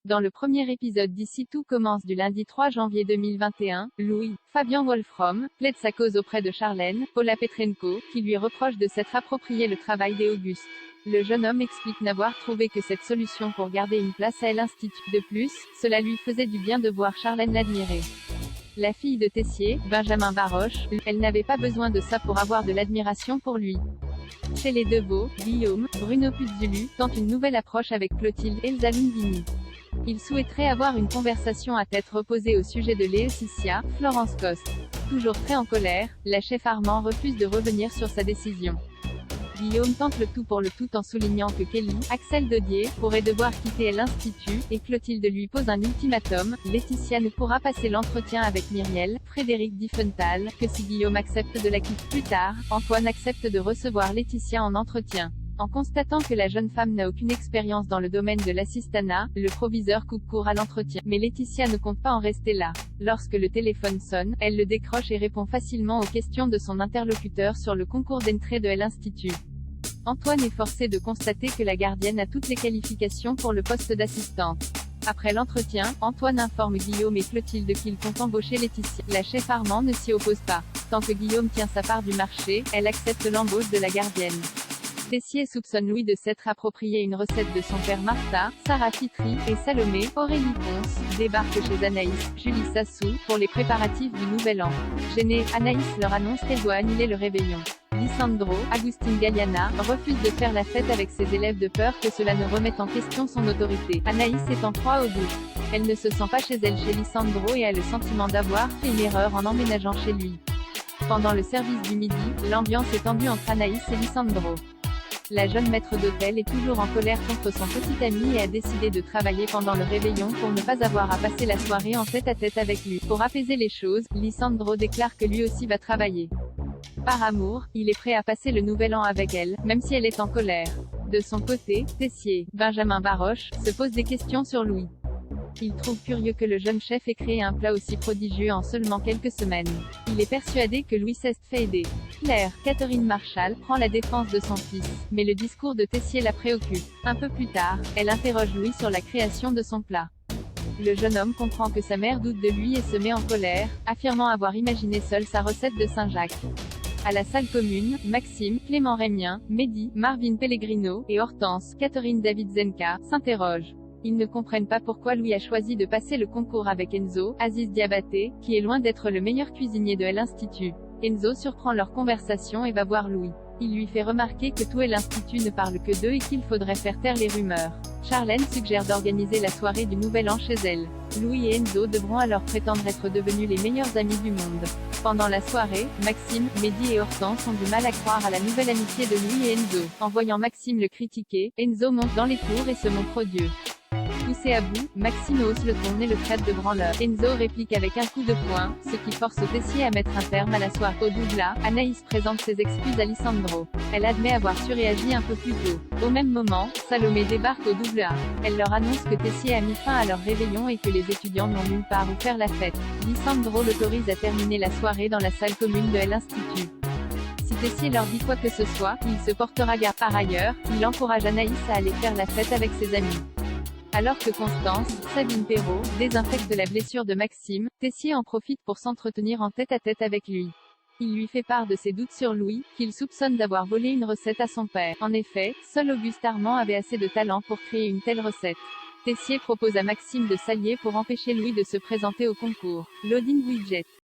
Dans le premier épisode d'Ici tout commence du lundi 3 janvier 2021, Louis, Fabien Wolfram, plaide sa cause auprès de Charlène, Paula Petrenko, qui lui reproche de s'être approprié le travail d'Auguste. Le jeune homme explique n'avoir trouvé que cette solution pour garder une place à l'Institut. De plus, cela lui faisait du bien de voir Charlène l'admirer. La fille de Tessier, Benjamin Baroche, elle n'avait pas besoin de ça pour avoir de l'admiration pour lui. Chez les Deveau, Guillaume, Bruno Puzzulu, tente une nouvelle approche avec Clotilde Elsa Lundini. Il souhaiterait avoir une conversation à tête reposée au sujet de Laetitia, Florence Coste. Toujours très en colère, la chef Armand refuse de revenir sur sa décision. Guillaume tente le tout pour le tout en soulignant que Kelly, Axel Dodier, pourrait devoir quitter l'Institut, et Clotilde lui pose un ultimatum, Laetitia ne pourra passer l'entretien avec Myriel, Frédéric Diffenthal, que si Guillaume accepte de la quitter plus tard, Antoine accepte de recevoir Laetitia en entretien. En constatant que la jeune femme n'a aucune expérience dans le domaine de l'assistanat, le proviseur coupe court à l'entretien. Mais Laetitia ne compte pas en rester là. Lorsque le téléphone sonne, elle le décroche et répond facilement aux questions de son interlocuteur sur le concours d'entrée de l'Institut. Antoine est forcé de constater que la gardienne a toutes les qualifications pour le poste d'assistante. Après l'entretien, Antoine informe Guillaume et Clotilde qu'il compte embaucher Laetitia. La chef Armand ne s'y oppose pas. Tant que Guillaume tient sa part du marché, elle accepte l'embauche de la gardienne. Tessier soupçonne Louis de s'être approprié une recette de son père. Martha, Sarah Fitry et Salomé, Aurélie Ponce, débarquent chez Anaïs, Julie Sassou, pour les préparatifs du Nouvel An. Gênée, Anaïs leur annonce qu'elle doit annuler le réveillon. Lisandro, Agustin Galliana, refuse de faire la fête avec ses élèves de peur que cela ne remette en question son autorité. Anaïs est en proie au doute. Elle ne se sent pas chez elle chez Lisandro et a le sentiment d'avoir fait une erreur en emménageant chez lui. Pendant le service du midi, l'ambiance est tendue entre Anaïs et Lisandro. La jeune maître d'hôtel est toujours en colère contre son petit ami et a décidé de travailler pendant le réveillon pour ne pas avoir à passer la soirée en tête-à-tête avec lui. Pour apaiser les choses, Lisandro déclare que lui aussi va travailler. Par amour, il est prêt à passer le nouvel an avec elle, même si elle est en colère. De son côté, Tessier, Benjamin Baroche, se pose des questions sur Louis. Il trouve curieux que le jeune chef ait créé un plat aussi prodigieux en seulement quelques semaines. Il est persuadé que Louis s'est fait aider. Claire, Catherine Marchal, prend la défense de son fils, mais le discours de Tessier la préoccupe. Un peu plus tard, elle interroge Louis sur la création de son plat. Le jeune homme comprend que sa mère doute de lui et se met en colère, affirmant avoir imaginé seul sa recette de Saint-Jacques. À la salle commune, Maxime, Clément Rémien, Mehdi, Marvin Pellegrino, et Hortense, Catherine David-Zenka, s'interrogent. Ils ne comprennent pas pourquoi Louis a choisi de passer le concours avec Enzo, Aziz Diabaté, qui est loin d'être le meilleur cuisinier de l'Institut. Enzo surprend leur conversation et va voir Louis. Il lui fait remarquer que tout l'Institut ne parle que d'eux et qu'il faudrait faire taire les rumeurs. Charlène suggère d'organiser la soirée du Nouvel An chez elle. Louis et Enzo devront alors prétendre être devenus les meilleurs amis du monde. Pendant la soirée, Maxime, Mehdi et Hortense ont du mal à croire à la nouvelle amitié de Louis et Enzo. En voyant Maxime le critiquer, Enzo monte dans les tours et se montre odieux. Poussé à bout, Maxime hausse le ton et le traite de branleur. Enzo réplique avec un coup de poing, ce qui force Tessier à mettre un terme à la soirée. Au doubla, Anaïs présente ses excuses à Lisandro. Elle admet avoir surréagi un peu plus tôt. Au même moment, Salomé débarque au doubla. Elle leur annonce que Tessier a mis fin à leur réveillon et que les étudiants n'ont nulle part où faire la fête. Lisandro l'autorise à terminer la soirée dans la salle commune de l'Institut. Si Tessier leur dit quoi que ce soit, il se portera garde. Par ailleurs, il encourage Anaïs à aller faire la fête avec ses amis. Alors que Constance, Sabine Perrault, désinfecte la blessure de Maxime, Tessier en profite pour s'entretenir en tête-à-tête avec lui. Il lui fait part de ses doutes sur Louis, qu'il soupçonne d'avoir volé une recette à son père. En effet, seul Auguste Armand avait assez de talent pour créer une telle recette. Tessier propose à Maxime de s'allier pour empêcher Louis de se présenter au concours. Loading widget.